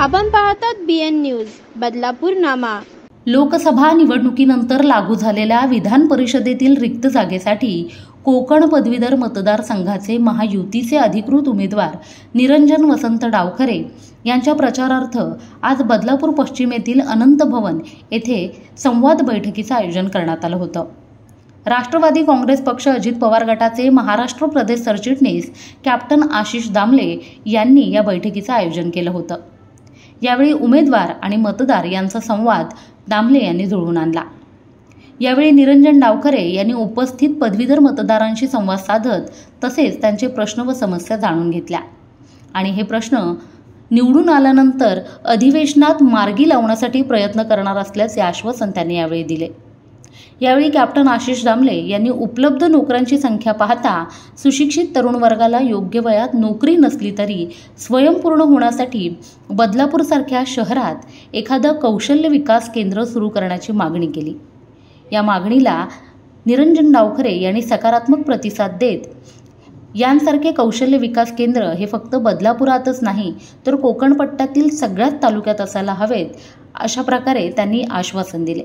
आपण पाहतात BN news Badlapur नामा। लोकसभा निवडणुकीनंतर लागू झालेल्या विधान परिषदेतील रिक्त जागेसाठी कोकण पदवीधर मतदारसंघाचे महायुतीचे अधिकृत उमेदवार निरंजन वसंत डावखरे यांच्या प्रचारार्थ आज बदलापूर पश्चिम येथील अनंत भवन येथे संवाद बैठकीचे आयोजन करण्यात आलं होतं। राष्ट्रवादी काँग्रेस पक्ष अजित पवार गटाचे महाराष्ट्र प्रदेश सरचिटणीस कॅप्टन आशिष दामले यांनी या बैठकीचे आयोजन केलं होतं। यावेळी उमेदवार आणि मतदार यांचा संवाद दामले यांनी जुळवून आणला। यावेळी निरंजन डावखरे यांनी उपस्थित पदवीधर मतदारांशी संवाद साधत तसेच त्यांचे प्रश्न व समस्या जाणून घेतल्या आणि हे प्रश्न निवडून आल्यानंतर अधिवेशनात मार्गी लावण्यासाठी प्रयत्न करणार असल्याचे आश्वासन त्यांनी यावेळी दिले। यावेळी कॅप्टन आशिष दामले यांनी उपलब्ध नोकऱ्यांची संख्या पाहता सुशिक्षित तरुण वर्गाला योग्य वयात नोकरी नसली तरी स्वयंपूर्ण होण्यासाठी बदलापूरसारख्या शहरात एखादं कौशल्य विकास केंद्र सुरू करण्याची मागणी केली। या मागणीला निरंजन डावखरे यांनी सकारात्मक प्रतिसाद देत यांसारखे कौशल्य विकास केंद्र हे फक्त बदलापुरातच नाही तर कोकण पट्ट्यातील सगळ्याच तालुक्यात असायला हवेत, अशा प्रकारे त्यांनी आश्वासन दिले।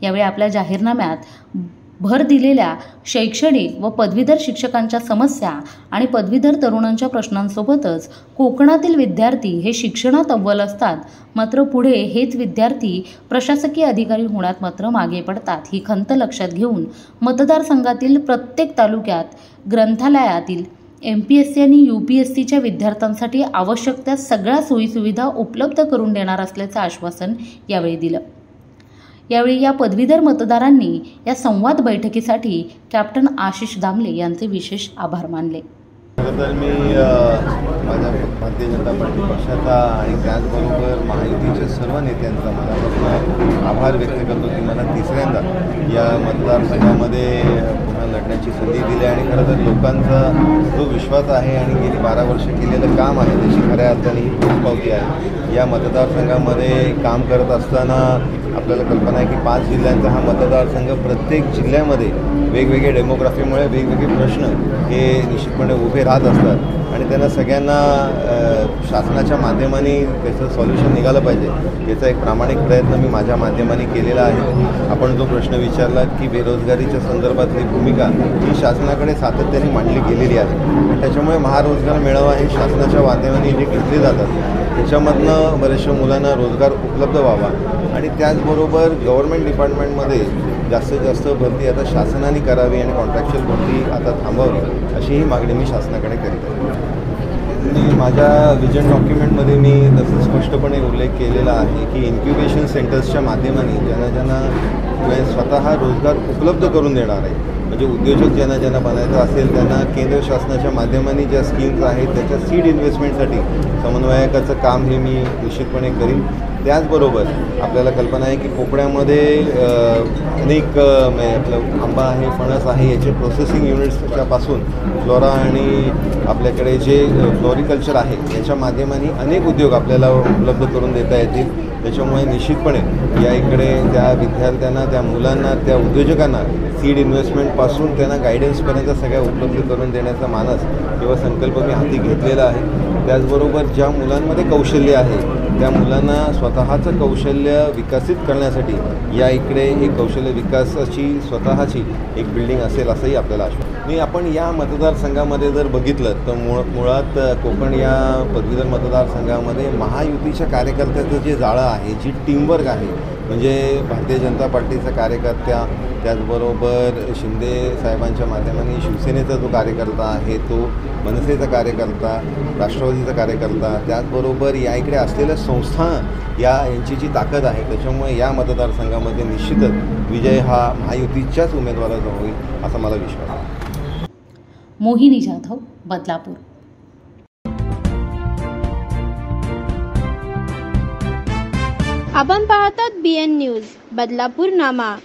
यावेळी आपल्या जाहीरनाम्यात भर दिलेल्या शैक्षणिक व पदवीधर शिक्षकांच्या समस्या आणि पदवीधर तरुणांच्या प्रश्नांसोबतच कोकणातील विद्यार्थी हे शिक्षणात अव्वल असतात, मात्र पुढे हेच विद्यार्थी प्रशासकीय अधिकारी होण्यात मात्र मागे पडतात, ही खंत लक्षात घेऊन मतदारसंघातील प्रत्येक तालुक्यात ग्रंथालयातील MPSC आणि UPSCच्या विद्यार्थ्यांसाठी आवश्यक त्या सगळ्या सोयीसुविधा उपलब्ध करून देणार असल्याचे आश्वासन यावेळी दिलं। यावेळी या पदवीधर मतदारांनी या संवाद बैठकीसाठी कॅप्टन आशिष दामले यांचे विशेष आभार मानले। तर मी माझ्या भारतीय जनता पार्टी पक्षाचा आणि त्याचबरोबर महायुतीच्या सर्व नेत्यांचा मनापासून आभार व्यक्त करतो की मला तिसऱ्यांदा या मतदारसंघामध्ये पुन्हा लढण्याची संधी दिली आणि खरं तर लोकांचा जो विश्वास आहे आणि गेली 12 वर्ष केलेलं काम आहे त्याची खऱ्या अर्थाने ही पोचपावती आहे। या मतदारसंघामध्ये काम करत असताना आपल्याला कल्पना आहे की 5 जिल्ह्यांचा हा मतदारसंघ, प्रत्येक जिल्ह्यामध्ये वेगवेगळे डेमोग्राफीमुळे वेगवेगळे प्रश्न हे निश्चितपणे उभे राहत असतात आणि त्यांना सगळ्यांना शासनाच्या माध्यमाने त्याचं सॉल्युशन निघालं पाहिजे याचा एक प्रामाणिक प्रयत्न मी माझ्या माध्यमाने केलेला आहे। आपण जो प्रश्न विचारला की बेरोजगारीच्या संदर्भातली भूमिका ही शासनाकडे सातत्याने मांडली गेलेली आहे आणि त्याच्यामुळे महारोजगार मेळावा हे शासनाच्या माध्यमाने जे घेतले जातात त्याच्यामधनं बऱ्याचशा मुलांना रोजगार उपलब्ध व्हावा आणि त्याचबरोबर गव्हर्नमेंट डिपार्टमेंटमध्ये जास्तीत जास्त भरती आता शासनाने करावी आणि कॉन्ट्रॅक्च्युअल भरती आता थांबवावी अशीही मागणी मी शासनाकडे करीत आहे। माझ्या विजन डॉक्युमेंटमध्ये मी तसं स्पष्टपणे उल्लेख केलेला आहे की इन्क्युबेशन सेंटर्सच्या माध्यमाने ज्यांना स्वतः रोजगार उपलब्ध करून देणार आहे, म्हणजे उद्योजक ज्यांना बनायचं असेल त्यांना केंद्र शासनाच्या माध्यमाने ज्या स्कीम्स आहेत त्याच्या सीड इन्व्हेस्टमेंटसाठी समन्वयकाचं काम हे मी निश्चितपणे करीन। त्याचबरोबर आपल्याला कल्पना आहे की कोकणामध्ये अनेक आपलं आंबा आहे, फणस आहे, याचे प्रोसेसिंग युनिट्सच्यापासून फ्लोरा आणि आपल्याकडे जे फ्लोरिकल्चर आहे याच्या माध्यमाने अनेक उद्योग आपल्याला उपलब्ध करून देता येतील। त्याच्यामुळे निश्चितपणे या इकडे त्या विद्यार्थ्यांना, त्या मुलांना, त्या उद्योजकांना सीड इन्व्हेस्टमेंटपासून त्यांना गायडन्सपर्यंत सगळ्या उपलब्ध करून देण्याचा मानस किंवा संकल्प मी हाती घेतलेला आहे। त्याचबरोबर ज्या मुलांमध्ये कौशल्य आहे त्या मुलांना स्वतःचं कौशल्य विकसित करण्यासाठी या इकडे एक कौशल्य विकासाची स्वतःची एक बिल्डिंग असेल असंही आपल्याला आश्वासन नाही। आपण या मतदारसंघामध्ये जर बघितलं तर मुळात कोकण या पदवीधर मतदारसंघामध्ये महायुतीच्या कार्यकर्त्याचं जे जाळं आहे, जी टीमवर्क आहे, म्हणजे भारतीय जनता पार्टीचा कार्यकर्त्या, त्याचबरोबर शिंदे साहेबांच्या माध्यमाने शिवसेनेचा जो कार्यकर्ता आहे तो, मनसेचा कार्यकर्ता, राष्ट्रवादीचा कार्यकर्ता, त्याचबरोबर या इकडे असलेल्या संस्था यांची जी ताकद आहे त्याच्यामुळे या मतदारसंघामध्ये निश्चितच विजय हा महायुतीच्याच उमेदवाराचा होईल असा मला विश्वास आहे। मोहिनी जाधव, बदलापूर। आपण पाहतात BN न्यूज बदलापूर नामा।